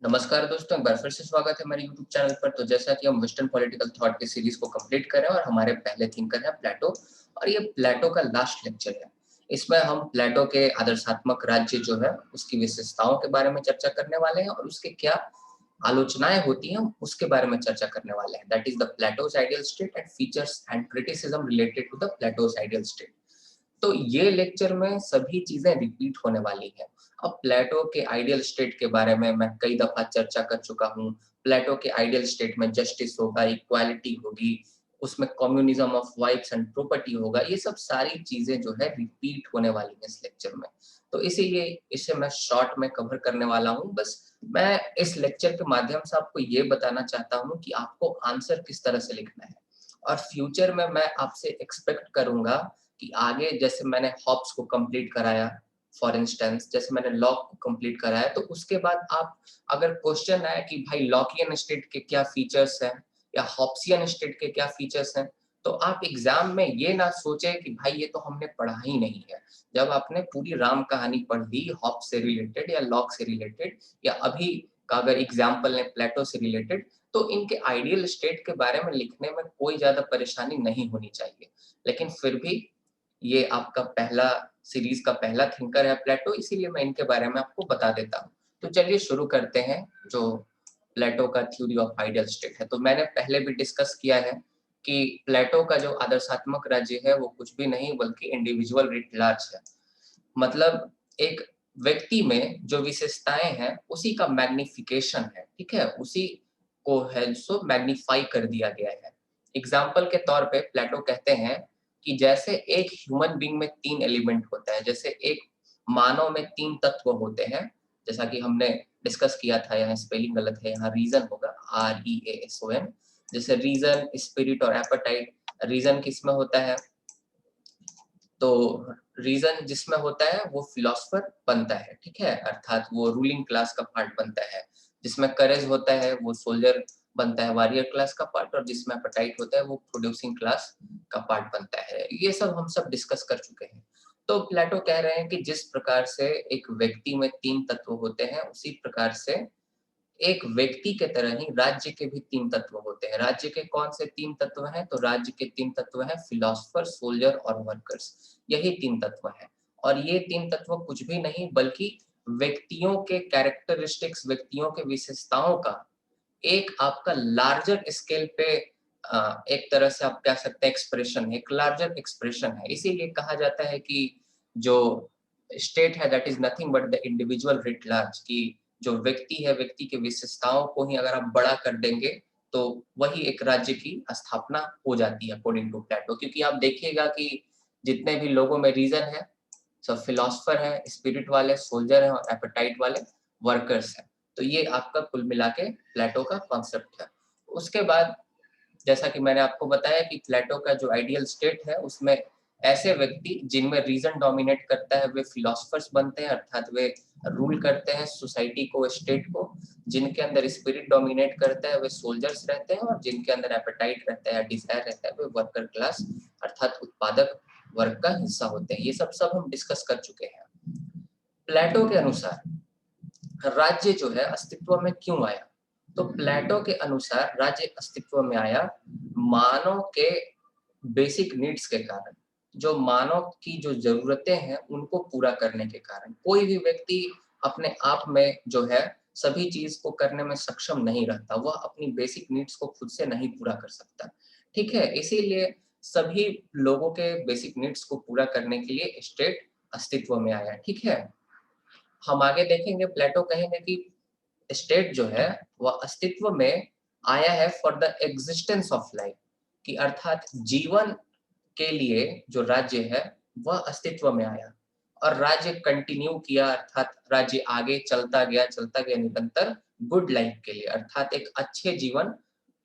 नमस्कार दोस्तों, एक बार फिर से स्वागत है हमारे यूट्यूब चैनल पर। तो जैसा कि हम वेस्टर्न पॉलिटिकल थॉट की सीरीज को कंप्लीट कर रहे हैं और हमारे पहले थिंकर है प्लेटो, और ये प्लेटो का लास्ट लेक्चर है। इसमें हम प्लेटो के आदर्शात्मक राज्य जो है उसकी विशेषताओं के बारे में चर्चा करने वाले हैं और उसके क्या आलोचनाएं होती हैं उसके बारे में चर्चा करने वाले हैं। That is the Plato's ideal state and features and criticism related to the Plato's ideal state. तो ये लेक्चर में सभी चीजें रिपीट होने वाली हैं। अब प्लेटो के आइडियल स्टेट के बारे में मैं कई दफा चर्चा कर चुका हूँ। प्लेटो के आइडियल स्टेट में जस्टिस होगा, इक्वालिटी होगी, उसमें communism of vibes and property होगा। ये सब सारी चीजें जो है रिपीट होने वाली हैं इस लेक्चर में। तो इसीलिए इसे मैं शॉर्ट में कवर करने वाला हूँ। बस मैं इस लेक्चर के माध्यम से आपको ये बताना चाहता हूँ कि आपको आंसर किस तरह से लिखना है, और फ्यूचर में मैं आपसे एक्सपेक्ट करूंगा कि आगे जैसे मैंने हॉब्स को कंप्लीट कराया, फॉर इंस्टेंस जैसे मैंने लॉक को कंप्लीट कराया, तो उसके बाद आप अगर क्वेश्चन आए कि भाई लॉकियन स्टेट के क्या फीचर्स हैं या हॉब्सियन स्टेट के क्या फीचर्स हैं, तो आप एग्जाम में ये ना सोचे कि भाई ये तो हमने पढ़ा ही नहीं है। जब आपने पूरी राम कहानी पढ़ ली हॉब्स से रिलेटेड या लॉक से रिलेटेड, या अभी का अगर एग्जाम्पल है प्लेटो से रिलेटेड, तो इनके आइडियल स्टेट के बारे में लिखने में कोई ज्यादा परेशानी नहीं होनी चाहिए। लेकिन फिर भी ये आपका पहला सीरीज का पहला थिंकर है प्लेटो, इसीलिए मैं इनके बारे में आपको बता देता हूँ। तो चलिए शुरू करते हैं। जो प्लेटो का थ्योरी ऑफ आइडियल स्टेट है, तो मैंने पहले भी डिस्कस किया है कि प्लेटो का जो आदर्शात्मक राज्य है वो कुछ भी नहीं बल्कि इंडिविजुअल रिट लार्ज है। मतलब एक व्यक्ति में जो विशेषताएं हैं उसी का मैग्निफिकेशन है, ठीक है, उसी को है सो मैग्नीफाई कर दिया गया है। एग्जाम्पल के तौर पे प्लेटो कहते हैं कि जैसे एक ह्यूमन बीइंग में 3 एलिमेंट होता है, जैसे एक मानव में 3 तत्व होते हैं, जैसा कि हमने डिस्कस किया था। यहाँ स्पेलिंग गलत है, यहाँ रीजन होगा REASON। जैसे रीजन, स्पिरिट और एपेटाइट। रीजन किसमें होता है? तो रीजन जिसमें होता है वो फिलोसफर बनता है, ठीक है, अर्थात वो रूलिंग क्लास का पार्ट बनता है। जिसमें करेज होता है वो सोल्जर बनता है, वॉरियर क्लास का पार्ट। और जिसमें एपेटाइट होता है वो प्रोड्यूसिंग क्लास का पार्ट बनता है। ये सब हम सब डिस्कस कर चुके हैं। तो प्लेटो कह रहे हैं कि जिस प्रकार से एक व्यक्ति में 3 तत्व होते हैं, उसी प्रकार से एक व्यक्ति के तरह ही राज्य के भी 3 तत्व होते हैं। राज्य के कौन से 3 तत्व हैं? तो राज्य के 3 तत्व हैं फिलोसफर, सोल्जर और वर्कर्स। यही 3 तत्व हैं। और ये 3 तत्व कुछ भी नहीं बल्कि व्यक्तियों के कैरेक्टरिस्टिक्स, व्यक्तियों के विशेषताओं का एक आपका लार्जर स्केल पे एक तरह से आप कह सकते हैं एक्सप्रेशन है, एक लार्जर एक्सप्रेशन है। इसीलिए कहा जाता है कि जो स्टेट है that is nothing but the individual writ large, कि जो व्यक्ति है, व्यक्ति के विशेषताओं को ही अगर आप बड़ा कर देंगे तो वही एक राज्य की स्थापना हो जाती है अकॉर्डिंग टू प्लेटो। क्योंकि आप देखिएगा कि जितने भी लोगों में रीजन है सब फिलोसफर है, स्पिरिट वाले सोल्जर है और एपेटाइट वाले वर्कर्स है। तो ये आपका कुल मिला के प्लेटो का कॉन्सेप्ट है। उसके बाद जैसा कि मैंने आपको बताया कि प्लेटो का जो आइडियल स्टेट है उसमें ऐसे व्यक्ति जिनमें रीजन डोमिनेट करता है वे फिलोसफर्स बनते हैं, अर्थात वे रूल करते हैं सोसाइटी को, स्टेट को। जिनके अंदर स्पिरिट डोमिनेट करता है वे सोल्जर्स रहते हैं, और जिनके अंदर एपेटाइट रहता है, डिजायर रहता है, वे वर्कर क्लास अर्थात उत्पादक वर्ग का हिस्सा होते हैं। ये सब हम डिस्कस कर चुके हैं। प्लेटो के अनुसार राज्य जो है अस्तित्व में क्यों आया? तो प्लेटो के अनुसार राज्य अस्तित्व में आया मानव के बेसिक नीड्स के कारण। जो मानव की जो जरूरतें हैं उनको पूरा करने के कारण। कोई भी व्यक्ति अपने आप में जो है सभी चीज को करने में सक्षम नहीं रहता, वह अपनी बेसिक नीड्स को खुद से नहीं पूरा कर सकता, ठीक है। इसीलिए सभी लोगों के बेसिक नीड्स को पूरा करने के लिए स्टेट अस्तित्व में आया, ठीक है। हम आगे देखेंगे, प्लेटो कहेंगे कि स्टेट जो है वह अस्तित्व में आया है for the existence of life, कि अर्थात जीवन के लिए जो राज्य है वह अस्तित्व में आया और राज्य कंटिन्यू किया, अर्थात राज्य आगे चलता गया निरंतर गुड लाइफ के लिए, अर्थात एक अच्छे जीवन,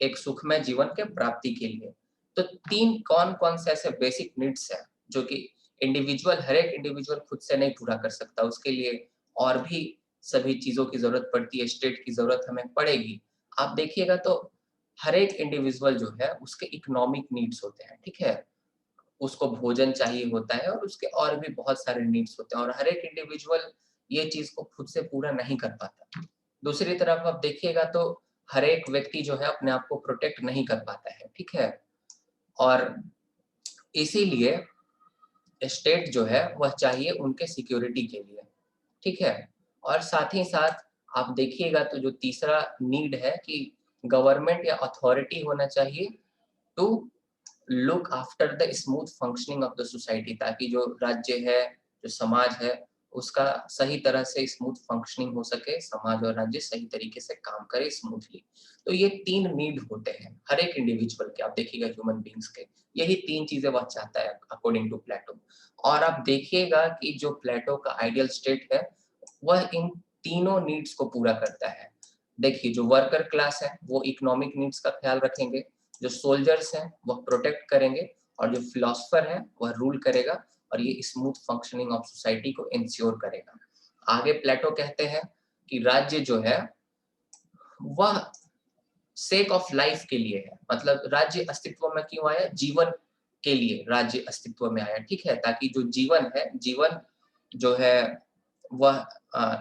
एक सुखमय जीवन के प्राप्ति के लिए। तो 3 कौन कौन से ऐसे बेसिक नीड्स हैं जो कि इंडिविजुअल, हर एक इंडिविजुअल खुद से नहीं पूरा कर सकता, उसके लिए और भी सभी चीजों की जरूरत पड़ती है, स्टेट की जरूरत हमें पड़ेगी। आप देखिएगा तो हर एक इंडिविजुअल जो है उसके इकोनॉमिक नीड्स होते हैं, ठीक है, उसको भोजन चाहिए होता है और उसके और भी बहुत सारे नीड्स होते हैं, और हर एक इंडिविजुअल ये चीज को खुद से पूरा नहीं कर पाता। दूसरी तरफ आप देखिएगा तो हर एक व्यक्ति जो है अपने आप को प्रोटेक्ट नहीं कर पाता है, ठीक है? और इसीलिए स्टेट जो है वह चाहिए उनके सिक्योरिटी के लिए, ठीक है? और साथ ही साथ आप देखिएगा तो जो तीसरा नीड है कि गवर्नमेंट या अथॉरिटी होना चाहिए to look after the smooth functioning of the society, ताकि जो राज्य है, जो समाज है, उसका सही तरह से स्मूथ फंक्शनिंग हो सके, समाज और राज्य सही तरीके से काम करे स्मूथली। तो ये 3 नीड होते हैं हर एक इंडिविजुअल के, आप देखिएगा ह्यूमन बीइंग्स के, यही 3 चीज़ें वह चाहता है अकॉर्डिंग टू प्लेटो। और आप देखिएगा कि जो प्लेटो का आइडियल स्टेट है, वह इन तीनों नीड्स को पूरा करता है। देखिए जो वर्कर क्लास है, वो इकोनॉमिक नीड्स का ख्याल रखेंगे, जो सोल्जर्स हैं वह प्रोटेक्ट करेंगे, और जो फिलोसफर है वह रूल करेगा और ये स्मूथ फंक्शनिंग ऑफ सोसाइटी को इंश्योर करेगा। आगे प्लेटो कहते हैं कि राज्य जो है वह सेक ऑफ लाइफ के लिए है, मतलब राज्य अस्तित्व में क्यों आया? जीवन के लिए राज्य अस्तित्व में आया, ठीक है? ताकि जो जीवन है, जीवन जो है वह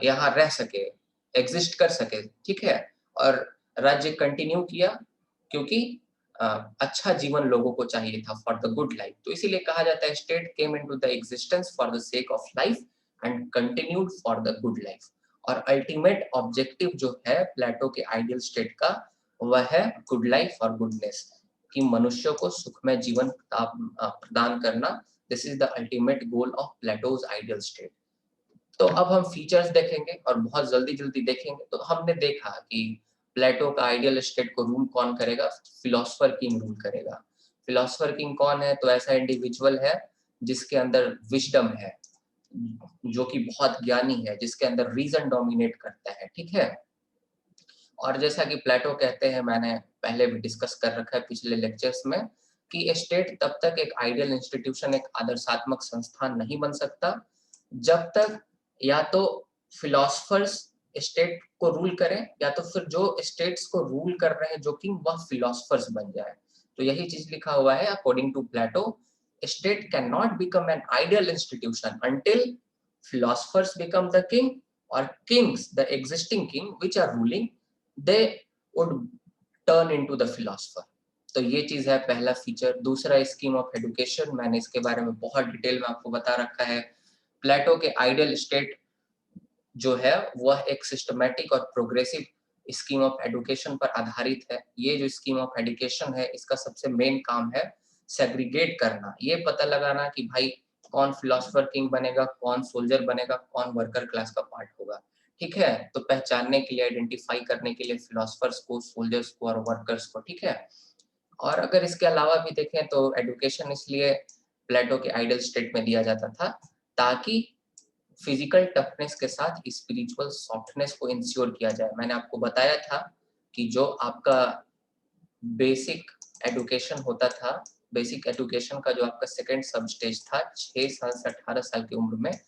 यहाँ रह सके, एग्जिस्ट कर सके, ठीक है? और राज्य कंटिन्यू किया क्योंकि अच्छा जीवन लोगों को चाहिए था फॉर द गुड लाइफ। तो इसीलिए कहा जाता है state came into the existence for the sake of life and continued for the good life. और अल्टीमेट ऑब्जेक्टिव जो है प्लेटो के आइडियल स्टेट का, वह है गुड लाइफ और गुडनेस, कि मनुष्य को सुखमय जीवन प्रदान करना। This is the ultimate goal of Plato's ideal state. तो अब हम फीचर्स देखेंगे और बहुत जल्दी-जल्दी देखेंगे। तो हमने देखा कि प्लेटो का आइडियल स्टेट को रूल कौन करेगा? फिलोसोफर किंग रूल करेगा। फिलोसोफर किंग कौन है? तो ऐसा इंडिविजुअल है जिसके अंदर विजडम है, जो कि बहुत ज्ञानी है, जिसके अंदर रीजन डोमिनेट करता है, ठीक है? और जैसा कि प्लेटो कहते हैं, मैंने पहले भी डिस्कस कर रखा है पिछले लेक्चर्स में, कि स्टेट तब तक एक आइडियल इंस्टीट्यूशन, एक आदर्शात्मक संस्थान नहीं बन सकता जब तक या तो फिलोसफर्स स्टेट को रूल करें, या तो फिर जो स्टेट्स को रूल कर रहे हैं जो किंग, वह फिलोसफर्स बन जाए। तो यही चीज लिखा हुआ है according to Plato, state can not become an ideal institution until philosophers become the king, or kings, the existing king which are ruling, they would turn into the philosopher। तो ये चीज है पहला फीचर। दूसरा स्कीम ऑफ एजुकेशन, मैंने इसके बारे में बहुत डिटेल में आपको बता रखा है। प्लेटो के आइडियल स्टेट जो है वह एक सिस्टमैटिक और प्रोग्रेसिव स्कीम ऑफ एजुकेशन पर आधारित है। ये जो स्कीम ऑफ एजुकेशन है, इसका सबसे मेन काम है सेग्रीगेट करना, ये पता लगाना कि भाई कौन फिलोसोफर किंग बनेगा, कौन सोल्जर बनेगा, कौन वर्कर क्लास का पार्ट होगा, ठीक है? तो पहचानने के लिए, आइडेंटिफाई करने के लिए फिलोसोफर्स को, सोल्जर्स को और वर्कर्स को, ठीक है? और अगर इसके अलावा भी देखें तो एजुकेशन इसलिए प्लेटो के आइडियल स्टेट में दिया जाता था ताकि फिजिकल टफनेस के साथ स्पिरिचुअल सॉफ्टनेस को इंश्योर किया जाए। मैंने आपको बताया था कि जो आपका बेसिक एजुकेशन होता था, बेसिक एजुकेशन का जो आपका सेकेंड सब स्टेज था 6 साल से 18 साल की उम्र में,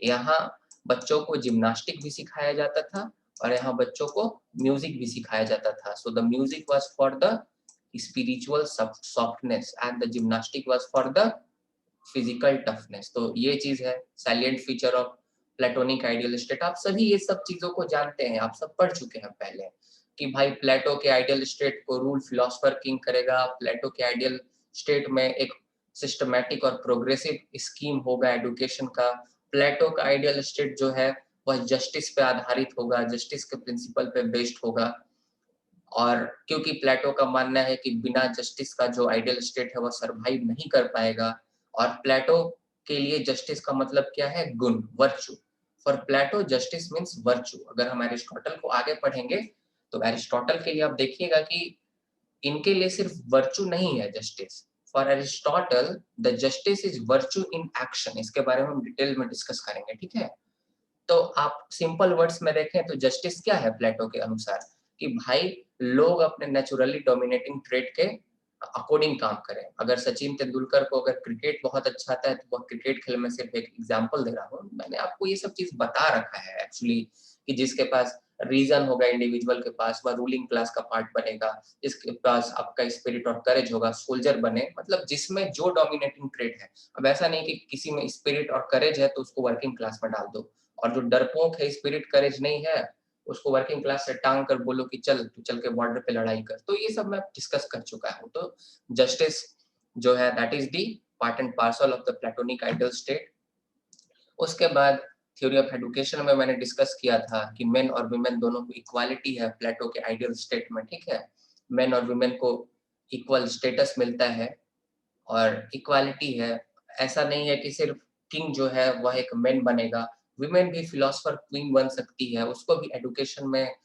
यहाँ बच्चों को जिम्नास्टिक भी सिखाया जाता था और यहाँ बच्चों को म्यूजिक भी सिखाया जाता था। So the music was for the spiritual softness and the gymnastic was for the physical toughness. तो ये चीज है salient feature of platonic ideal state. आप सभी ये सब चीजों को जानते हैं, आप सब पढ़ चुके हैं पहले कि भाई प्लेटो के आइडियल स्टेट को रूल फिलोसोफर किंग करेगा। प्लेटो के आइडियल स्टेट में एक सिस्टमैटिक और प्रोग्रेसिव स्कीम होगा एडुकेशन का। प्लेटो का आइडियल स्टेट जो है वह जस्टिस पे आधारित होगा, जस्टिस के प्रिंसिपल पे बेस्ड होगा। और क्योंकि प्लेटो का मानना है कि बिना जस्टिस का जो आइडियल स्टेट है वह सरवाइव नहीं कर पाएगा। और प्लेटो के लिए जस्टिस का मतलब क्या है? गुण, virtue. For Plato justice means virtue. अगर हम एरिस्टोटल को आगे पढ़ेंगे तो एरिस्टोटल के लिए आप देखिएगा कि इनके लिए सिर्फ वर्चू नहीं है justice. For Aristotle the justice is virtue in action. इसके बारे में हम डिटेल में डिस्कस करेंगे, ठीक है? तो आप सिंपल वर्ड्स में देखें तो जस्टिस क्या है प्लेटो के अनुसार? कि भाई लोग अपने नेचुरली डोमिनेटिंग ट्रेट के अकॉर्डिंग काम करें। अगर सचिन तेंदुलकर को अगर क्रिकेट बहुत अच्छा आता है तो वह क्रिकेट खेल में सिर्फ एक एग्जांपल दे रहा हूँ, मैंने आपको ये सब चीज बता रखा है एक्चुअली, कि जिसके पास रीजन होगा इंडिविजुअल के पास, वह रूलिंग क्लास का पार्ट बनेगा। जिसके पास आपका स्पिरिट और करेज होगा, सोल्जर बने, मतलब जिसमें जो डोमिनेटिंग ट्रेट है। अब ऐसा नहीं कि किसी में स्पिरिट और करेज है तो उसको वर्किंग क्लास में डाल दो, और जो डरपोक है, स्पिरिट करेज नहीं है, उसको वर्किंग क्लास से टांग कर बोलो कि चल तू चल के बॉर्डर पे लड़ाई कर। तो ये सब मैं डिस्कस कर चुका हूँ। तो जस्टिस जो है that is the part and parcel of the platonic ideal state. उसके बाद थ्योरी ऑफ एडुकेशन में मैंने डिस्कस किया था कि मेन और वुमेन दोनों को इक्वालिटी है प्लेटो के आइडियल स्टेट में, ठीक है। मेन और वुमेन को इक्वल स्टेटस मिलता है और इक्वालिटी है। ऐसा नहीं है कि सिर्फ किंग जो है वह एक मैन बनेगा, वुमेन भी फिलोसफर क्वीन बन सकती है, उसको भी एडुकेशन में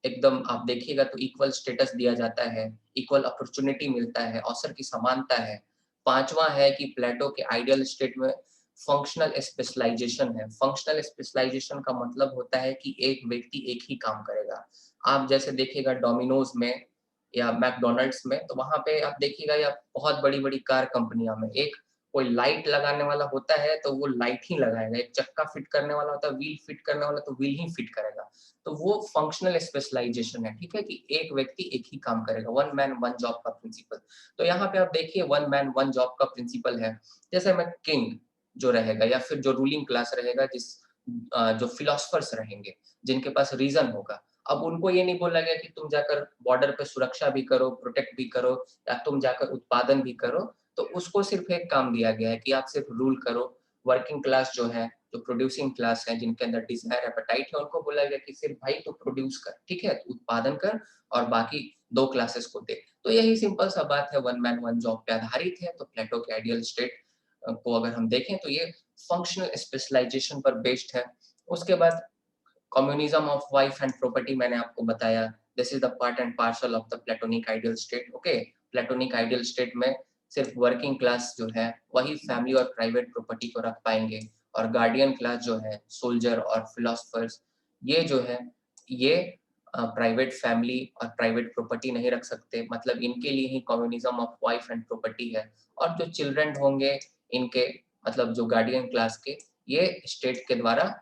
एकदम आप देखिएगा तो इक्वल स्टेटस दिया जाता है, इक्वल अपॉर्चुनिटी मिलता है, अवसर की समानता है। पांचवा है कि प्लेटो के आइडियल स्टेट में फंक्शनल स्पेशलाइजेशन है। फंक्शनल स्पेशलाइजेशन का मतलब होता है कि एक व्यक्ति एक ही काम करेगा। आप जैसे देखिएगा डोमिनोज में या मैकडोनल्ड्स में, तो वहां पे आप देखिएगा या बहुत बड़ी बड़ी कार कंपनियों में एक कोई लाइट लगाने वाला होता है तो वो लाइट ही लगाएगा, एक चक्का फिट करने वाला होता है, व्हील फिट करने वाला तो व्हील ही फिट करेगा। तो वो फंक्शनल स्पेशलाइजेशन है, ठीक है, कि एक व्यक्ति एक ही काम करेगा, वन मैन वन जॉब का प्रिंसिपल। तो यहाँ पे आप देखिए वन मैन वन जॉब का प्रिंसिपल है। जैसे मैं किंग जो रहेगा या फिर जो रूलिंग क्लास रहेगा, जो फिलोसफर्स रहेंगे, जिनके पास रीजन होगा, अब उनको ये नहीं बोला गया कि तुम जाकर बॉर्डर पे सुरक्षा भी करो, प्रोटेक्ट भी करो, या तुम जाकर उत्पादन भी करो। तो उसको सिर्फ एक काम दिया गया है कि आप सिर्फ रूल करो। वर्किंग क्लास जो है, जो प्रोड्यूसिंग क्लास है, जिनके अंदर डिजायर एपेटाइट है, उनको बोला गया कि सिर्फ भाई तू प्रोड्यूस कर, ठीक है, तू उत्पादन कर और बाकी दो क्लासेस को दे। तो यही सिंपल सा बात है, वन मैन वन जॉब पे आधारित है। तो प्लेटो के आइडियल स्टेट को अगर हम देखें तो ये फंक्शनल स्पेशलाइजेशन पर बेस्ड है। उसके बाद communism of wife and property मैंने आपको बताया, this is the part and parcel of the platonic ideal state. Okay, platonic ideal state में सिर्फ वर्किंग क्लास जो है वही फैमिली और प्राइवेट प्रॉपर्टी को रख पाएंगे, और गार्डियन क्लास जो है सोल्जर और फिलोसफर्स, ये जो है ये प्राइवेट फैमिली और प्राइवेट प्रॉपर्टी नहीं रख सकते, मतलब इनके लिए ही communism of wife and property है। और जो चिल्ड्रन होंगे इनके, मतलब जो गार्डियन क्लास के, ये स्टेट के द्वारा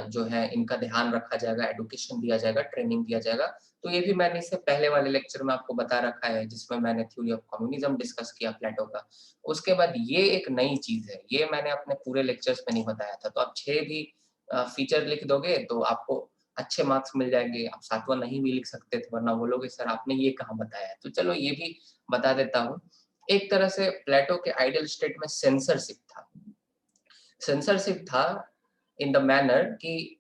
जो है इनका ध्यान रखा जाएगा, एडुकेशन दिया जाएगा, ट्रेनिंग दिया जाएगा। तो ये भी मैंने इससे पहले वाले लेक्चर में आपको बता रखा है, जिसमें मैंने थ्योरी ऑफ कम्युनिज्म डिस्कस किया प्लेटो का। उसके बाद ये एक नई चीज है, ये मैंने अपने पूरे लेक्चर्स में नहीं बताया था। तो आप 6 भी फीचर लिख दोगे तो आपको अच्छे मार्क्स मिल जाएंगे। आप 7वां नहीं भी लिख सकते थे, वरना बोलोगे सर आपने ये कहाँ बताया है। तो चलो ये भी बता देता हूँ। एक तरह से प्लेटो के आइडियल स्टेट में सेंसरशिप था। सेंसरशिप था इन द मैनर कि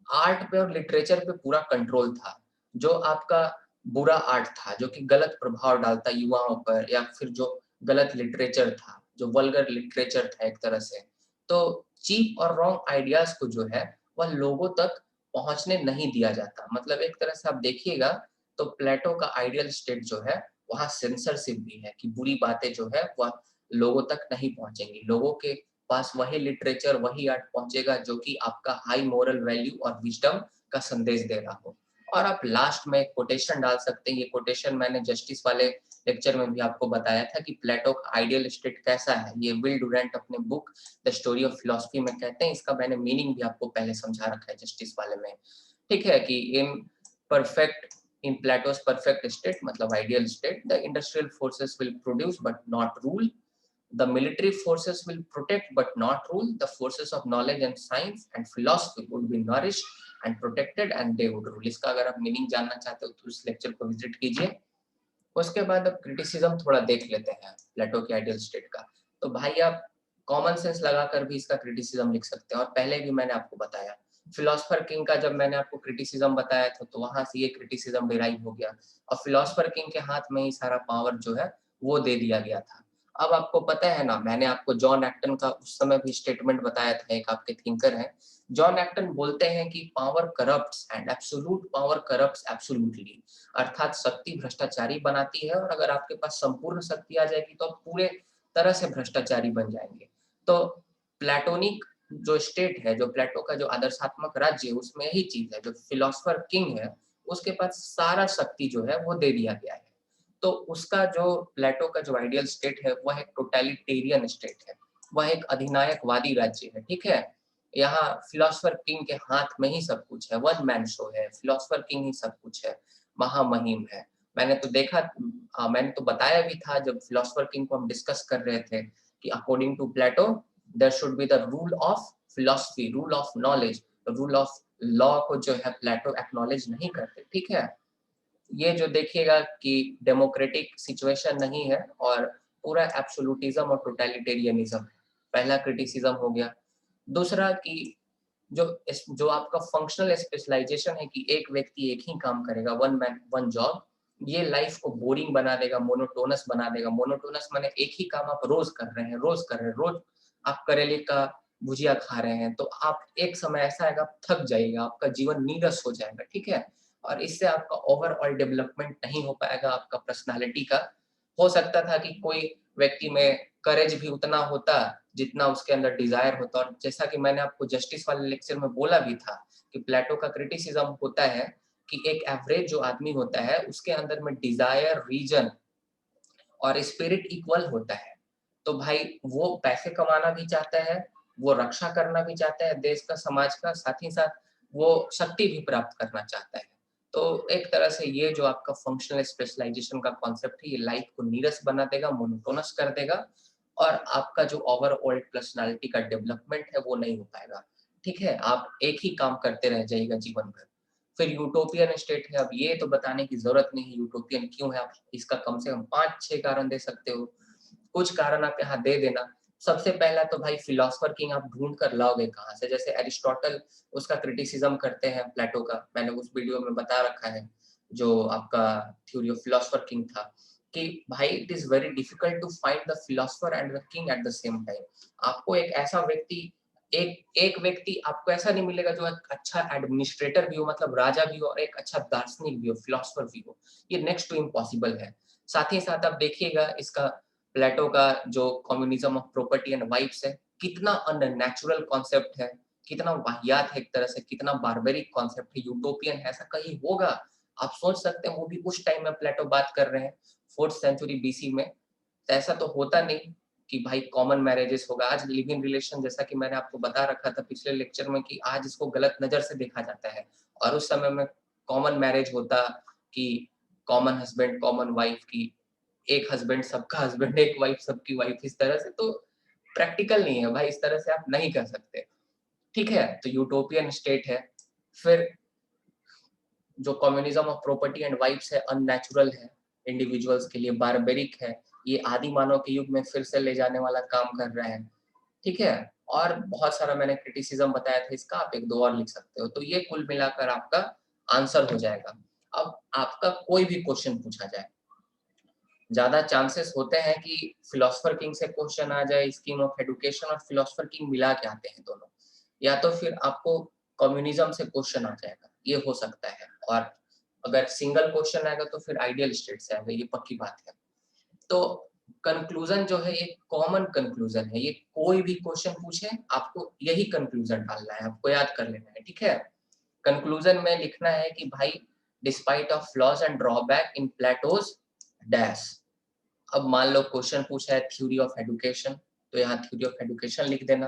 आर्ट पे और लिटरेचर पे पूरा कंट्रोल था। जो आपका बुरा आर्ट था, जो कि गलत प्रभाव डालता युवाओं पर, या फिर जो गलत लिटरेचर था, जो वल्गर लिटरेचर था एक तरह से, तो चीप और रॉन्ग आइडियाज को जो है वह लोगों तक पहुंचने नहीं दिया जाता। मतलब एक तरह से आप देखिएगा तो प्लेटो का आइडियल स्टेट जो है वहाँ सेंसरशिप भी है, कि बुरी बातें जो है वह लोगों तक नहीं पहुंचेंगी। लोगों के पास वही लिटरेचर, वही आर्ट पहुंचेगा जो कि आपका हाई मोरल वैल्यू और विजडम का संदेश दे रहा हो। और आप लास्ट में एक कोटेशन डाल सकते हैं। ये कोटेशन मैंने जस्टिस वाले लेक्चर में भी आपको बताया था कि प्लेटो का आइडियल स्टेट कैसा है। ये विल डुरेंट अपने book the story of philosophy में कहते हैं। इसका मैंने मीनिंग भी आपको पहले समझा रखा है जस्टिस वाले में, ठीक है, कि perfect in Plato's perfect state, मतलब ideal state, the industrial forces will produce but not rule, the military forces will protect but not rule, the forces of knowledge and science and philosophy would be nourished and protected and they would rule। इसका अगर आप meaning जानना चाहते हो तो इस lecture को visit कीजिए। उसके बाद अब क्रिटिसिज्म थोड़ा देख लेते हैं प्लेटो के आइडियल स्टेट का। तो भाई आप कॉमन सेंस लगाकर भी इसका क्रिटिसिज्म लिख सकते हैं, और पहले भी मैंने आपको बताया फिलोसफर किंग का जब मैंने आपको क्रिटिसिज्म बताया था तो वहां से ये क्रिटिसिज्म डिराइव हो गया, और फिलोसफर किंग के हाथ में ही सारा पावर जो है वो दे दिया गया था। अब आपको पता है ना, मैंने आपको जॉन एक्टन का उस समय भी स्टेटमेंट बताया था, एक आपके थिंकर हैं जॉन एक्टन, बोलते हैं कि power corrupts and absolute power corrupts absolutely, अर्थात शक्ति भ्रष्टाचारी बनाती है, और अगर आपके पास संपूर्ण शक्ति आ जाएगी तो आप पूरे तरह से भ्रष्टाचारी बन जाएंगे। तो प्लेटोनिक जो स्टेट है, जो प्लेटो का जो आदर्शात्मक राज्य है, उसमें यही चीज है, जो फिलोसफर किंग है उसके पास सारा शक्ति जो है वो दे दिया गया है। तो उसका जो प्लेटो का जो आइडियल स्टेट है वह एक टोटलिटेरियन स्टेट है, वह एक अधिनायकवादी राज्य है, ठीक है। यहाँ फिलोसफर किंग के हाथ में ही सब कुछ है, वन मैन शो है, फिलोसफर किंग ही सब कुछ है, महामहिम है। मैंने तो देखा, मैंने तो बताया भी था जब फिलोसफर किंग को हम डिस्कस कर रहे थे कि according to Plato there should be the rule of philosophy, rule of knowledge, rule of law को जो है प्लेटो एक्नॉलेज नहीं करते, ठीक है। ये जो देखिएगा कि डेमोक्रेटिक सिचुएशन नहीं है और पूरा एब्सोल्यूटिज्म और टोटलिटेरियनिज्म है। पहला क्रिटिसिज्म हो गया। दूसरा कि जो आपका फंक्शनल स्पेशलाइजेशन है कि एक व्यक्ति एक ही काम करेगा, वन मैन वन जॉब, ये लाइफ को बोरिंग बना देगा, मोनोटोनस बना देगा। मोनोटोनस माने एक ही काम आप रोज कर रहे हैं, रोज कर रहे हैं, रोज आप करेले का भुजिया खा रहे हैं, तो आप एक समय ऐसा आएगा आप थक जाइएगा, आपका जीवन नीरस हो जाएगा, ठीक है। और इससे आपका ओवरऑल डेवलपमेंट नहीं हो पाएगा आपका पर्सनालिटी का। हो सकता था कि कोई व्यक्ति में करेज भी उतना होता जितना उसके अंदर डिजायर होता। और जैसा कि मैंने आपको जस्टिस वाले लेक्चर में बोला भी था कि प्लेटो का क्रिटिसिज्म होता है कि एक एवरेज जो आदमी होता है उसके अंदर में डिजायर, रीजन और स्पिरिट इक्वल होता है। तो भाई वो पैसे कमाना भी चाहता है, वो रक्षा करना भी चाहता है देश का, समाज का, साथ ही साथ वो शक्ति भी प्राप्त करना चाहता है। तो एक तरह से ये जो आपका फंक्शनल स्पेशलाइजेशन का कॉन्सेप्ट है, ये लाइफ को नीरस बना देगा, मोनोटोनस कर देगा और आपका जो ओवरऑल पर्सनालिटी का डेवलपमेंट है वो नहीं हो पाएगा। ठीक है, आप एक ही काम करते रह जाइएगा जीवन भर। फिर यूटोपियन स्टेट है, अब ये तो बताने की जरूरत नहीं है यूटोपियन क्यों है, आप इसका कम से कम 5-6 कारण दे सकते हो। कुछ कारण आप यहाँ दे देना। सबसे पहला तो भाई फिलोसफर किंग आप ढूंढ कर लाओगे कहाँ से, जैसे एरिस्टोटल उसका क्रिटिसिज्म करते हैं प्लेटो का, मैंने उस वीडियो में बता रखा है जो आपका थ्योरी ऑफ फिलोसफर किंग था कि भाई it is very difficult to find the philosopher and the king at the same time. आपको एक ऐसा व्यक्ति, एक एक व्यक्ति आपको ऐसा नहीं मिलेगा जो एक अच्छा एडमिनिस्ट्रेटर भी हो, मतलब राजा भी हो, और एक अच्छा दार्शनिक भी हो, फिलोसफर भी हो। ये नेक्स्ट टू इम्पॉसिबल है। साथ ही साथ आप देखिएगा इसका प्लेटो का जो communism of property and wives है, कितना अननेचुरल कॉन्सेप्ट है, कितना वाहियात है एक तरह से, कितना बारबेरिक कॉन्सेप्ट है, यूटोपियन है, ऐसा कहीं होगा? आप सोच सकते हैं वो भी उस टाइम में प्लेटो बात कर रहे हैं 4th सेंचुरी बीसी में। तो ऐसा तो होता नहीं कि भाई कॉमन मैरिजेस होगा। आज लिव इन रिलेशन, जैसा कि मैंने आपको बता रखा था पिछले लेक्चर में, कि आज इसको गलत नजर से देखा जाता है और उस समय में कॉमन मैरिज होता कि कॉमन हस्बैंड कॉमन वाइफ की, एक हस्बैंड सबका हस्बैंड, एक वाइफ सबकी वाइफ, इस तरह से तो प्रैक्टिकल नहीं है भाई, इस तरह से आप नहीं कर सकते। ठीक है, तो यूटोपियन स्टेट है। फिर जो communism of property and wives है, अननेचुरल है, इंडिविजुअल्स के लिए बारबेरिक है, ये आदि मानव के युग में फिर से ले जाने वाला काम कर रहा है। ठीक है, और बहुत सारा मैंने क्रिटिसिज्म बताया था इसका, आप एक दो और लिख सकते हो। तो ये कुल मिलाकर आपका आंसर हो जाएगा। अब आपका कोई भी क्वेश्चन पूछा जाए, ज्यादा चांसेस होते हैं कि फिलोसफर किंग से क्वेश्चन आ जाए, स्कीम ऑफ एडुकेशन और फिलोसफर किंग मिला के आते हैं दोनों, या तो फिर आपको कम्युनिज्म से क्वेश्चन आ जाएगा, ये हो सकता है। और अगर सिंगल क्वेश्चन आएगा तो फिर आइडियल स्टेट से आएगा, ये पक्की बात है। तो कंक्लूजन जो है ये कॉमन कंक्लूजन है, ये कोई भी क्वेश्चन पूछे आपको यही कंक्लूजन डालना है, आपको याद कर लेना है, ठीक है। कंक्लूजन में लिखना है कि भाई despite of flaws and drawback in Plato's dash. अब मान लो क्वेश्चन पूछा है थ्योरी ऑफ एडुकेशन, तो यहाँ थ्योरी ऑफ एडुकेशन लिख देना।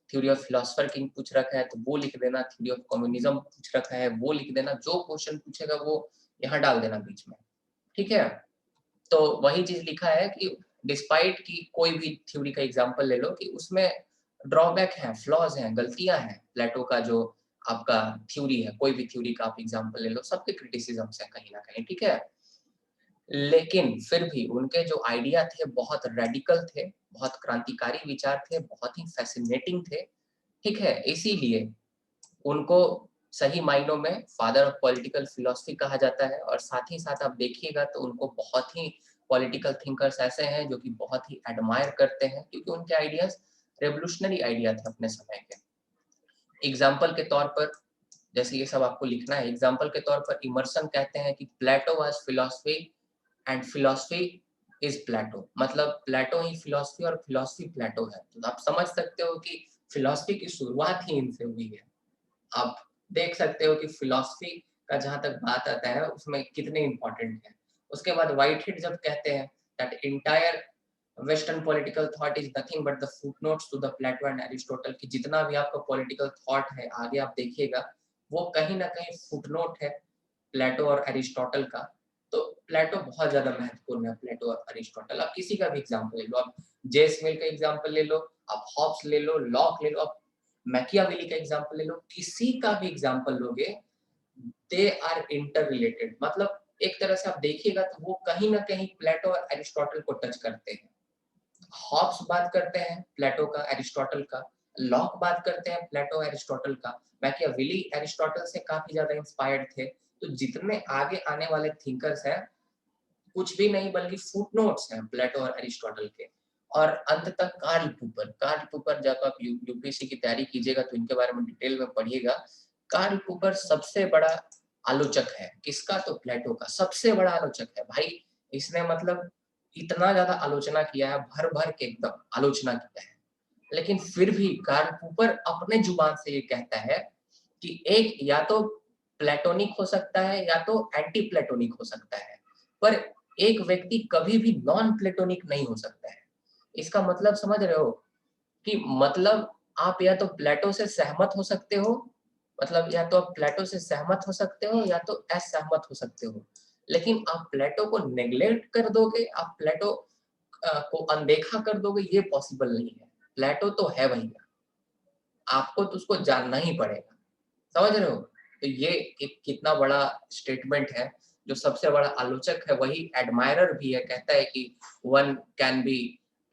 थ्योरी ऑफ फिलोसफर किंग पूछ रखा है तो वो लिख देना, थ्योरी ऑफ कम्युनिज्म पूछ रखा है वो लिख देना, जो क्वेश्चन पूछेगा वो यहाँ डाल देना बीच में, ठीक है। तो वही चीज लिखा है कि डिस्पाइट की कोई भी थ्योरी का एग्जांपल ले लो कि उसमें ड्रॉबैक है, फ्लॉज हैं, गलतियां हैं। प्लेटो का जो आपका थ्योरी है, कोई भी थ्योरी का आप एग्जांपल ले लो, सबके क्रिटिसिज्म है कहीं ना कहीं, ठीक है। लेकिन फिर भी उनके जो आइडिया थे बहुत रेडिकल थे, बहुत क्रांतिकारी विचार थे, बहुत ही फैसिनेटिंग थे, ठीक है। इसीलिए उनको सही मायनों में फादर ऑफ पॉलिटिकल फिलोसफी कहा जाता है। और साथ ही साथ आप देखिएगा तो उनको बहुत ही पॉलिटिकल थिंकर्स ऐसे हैं जो कि बहुत ही एडमायर करते हैं, क्योंकि उनके आइडियाज रेवोल्यूशनरी आइडिया थे अपने समय के। एग्जाम्पल के तौर पर, जैसे ये सब आपको लिखना है, एग्जाम्पल के तौर पर इमर्सन कहते हैं कि Plato was philosophy and philosophy is Plato, मतलब प्लेटो ही फिलोसफी और फिलोसफी प्लेटो है। तो आप समझ सकते हो कि फिलोसफी की शुरुआत ही इनसे हुई है। आप देख सकते हो कि फिलोसफी का जहां तक बात आता है उसमें कितने इंपॉर्टेंट है। उसके बाद व्हाइटहेड जब कहते हैं that entire western political thought is nothing but the footnotes to the Plato and Aristotle, कि जितना भी आपका पॉलिटिकल थॉट है आगे आप देखिएगा वो कहीं ना कहीं फुटनोट है प्लेटो और एरिस्टोटल का। तो प्लेटो बहुत ज्यादा महत्वपूर्ण है, प्लेटो और एरिस्टोटल। आप किसी का भी एग्जांपल ले लो, आप जेस मिल का एग्जांपल ले लो, आप हॉब्स ले लो, लॉक ले लो, आप मैकियावेली का एग्जांपल ले लो, किसी का भी एग्जांपल लोगे, दे आर इंटर रिलेटेड। मतलब एक तरह से आप देखिएगा तो वो कहीं ना कहीं प्लेटो और एरिस्टोटल को टच करते हैं। हॉब्स बात करते हैं प्लेटो का, एरिस्टोटल का। लॉक बात करते हैं प्लेटो, एरिस्टोटल का। मैकियावेली एरिस्टोटल से काफी ज्यादा इंस्पायर्ड थे। तो जितने आगे आने वाले थिंकर्स हैं, कुछ भी नहीं बल्कि फुटनोट्स हैं प्लेटो और एरिस्टोटल के। और अंत तक कार्ल पुपर जब आप यूपीएससी की तैयारी कीजिएगा तो इनके बारे में डिटेल में पढ़िएगा। कार्ल पुपर सबसे बड़ा आलोचक है। किसका? तो प्लेटो का सबसे बड़ा आलोचक है भाई। इसने मतलब इतना ज्यादा आलोचना किया है, भर भर के एकदम आलोचना किया है। लेकिन फिर भी कार्ल पुपर अपने जुबान से ये कहता है कि एक या तो प्लेटोनिक हो सकता है या तो एंटी प्लेटोनिक हो सकता है, पर एक व्यक्ति कभी भी नॉन प्लेटोनिक नहीं हो सकता है। इसका मतलब समझ रहे हो? कि मतलब आप या तो प्लेटो से सहमत हो सकते हो, मतलब या तो आप प्लेटो से सहमत हो सकते हो या तो असहमत हो सकते हो। लेकिन आप प्लेटो को नेग्लेक्ट कर दोगे, आप प्लेटो को अनदेखा कर दोगे, ये पॉसिबल नहीं है। प्लेटो तो है भैया, आपको तो उसको जानना ही पड़ेगा। समझ रहे हो? तो ये एक कितना बड़ा स्टेटमेंट है। जो सबसे बड़ा आलोचक है वही एडमायरर भी है, कहता है कि वन कैन बी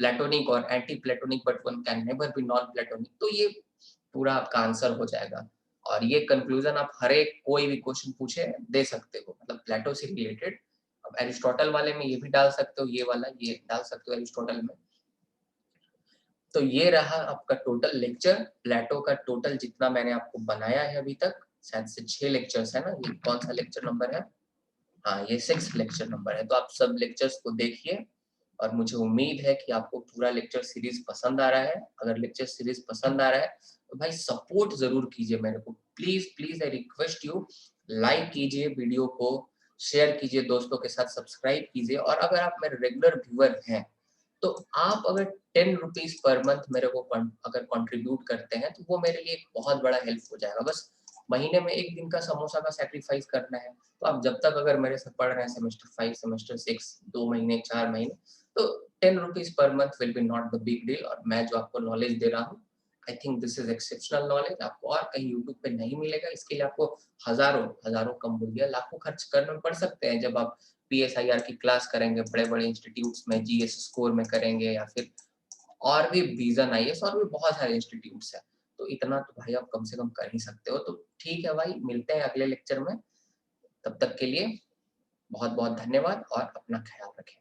प्लेटोनिक और anti platonic but one can never be non platonic. तो ये पूरा आपका आंसर हो जाएगा। और ये कंक्लूजन आप हर एक कोई भी क्वेश्चन पूछे दे सकते हो, मतलब प्लेटो से रिलेटेड। अब एरिस्टोटल वाले में ये भी डाल सकते हो, ये वाला ये डाल सकते हो एरिस्टोटल में। तो ये रहा आपका टोटल लेक्चर, प्लेटो का टोटल जितना मैंने आपको बनाया है अभी तक, शायद से 6 लेक्चर्स है ना। ये कौन सा लेक्चर नंबर है? हाँ, ये 6 लेक्चर नंबर है। तो आप सब लेक्चर्स को देखिए और मुझे उम्मीद है कि आपको पूरा लेक्चर सीरीज पसंद आ रहा है। अगर लेक्चर सीरीज पसंद आ रहा है तो भाई सपोर्ट जरूर कीजिए मेरे को, please please I request you. Like कीजिए वीडियो को, शेयर कीजिए दोस्तों के साथ, सब्सक्राइब कीजिए। और अगर आप मेरे रेगुलर व्यूअर हैं तो आप अगर 10 रुपीज पर मंथ मेरे को अगर कंट्रीब्यूट करते हैं तो वो मेरे लिए एक बहुत बड़ा हेल्प हो जाएगा। बस महीने में एक दिन का समोसा का सैक्रिफाइस करना है। तो आप जब तक अगर मेरे से पढ़ रहे हैं सेमेस्टर 5, सेमेस्टर 6, 2 महीने, 4 महीने, तो 10 rupees per month will be not the big deal. और मैं जो आपको नॉलेज दे रहा हूँ, I think this is exceptional knowledge, आपको और कहीं यूट्यूब पे नहीं मिलेगा। इसके लिए आपको हजारों हजारों कम बोलिए लाखों खर्च करने पड़ सकते हैं। जब आप पीएसआईआर की क्लास करेंगे बड़े बड़े इंस्टीट्यूट्स में, जीएस स्कोर में करेंगे, या फिर और भी विजन आईएएस और भी बहुत सारे इंस्टीट्यूट्स हैं। तो इतना तो भाई आप कम से कम कर ही सकते हो। तो ठीक है भाई, मिलते हैं अगले लेक्चर में। तब तक के लिए बहुत बहुत धन्यवाद और अपना ख्याल रखें।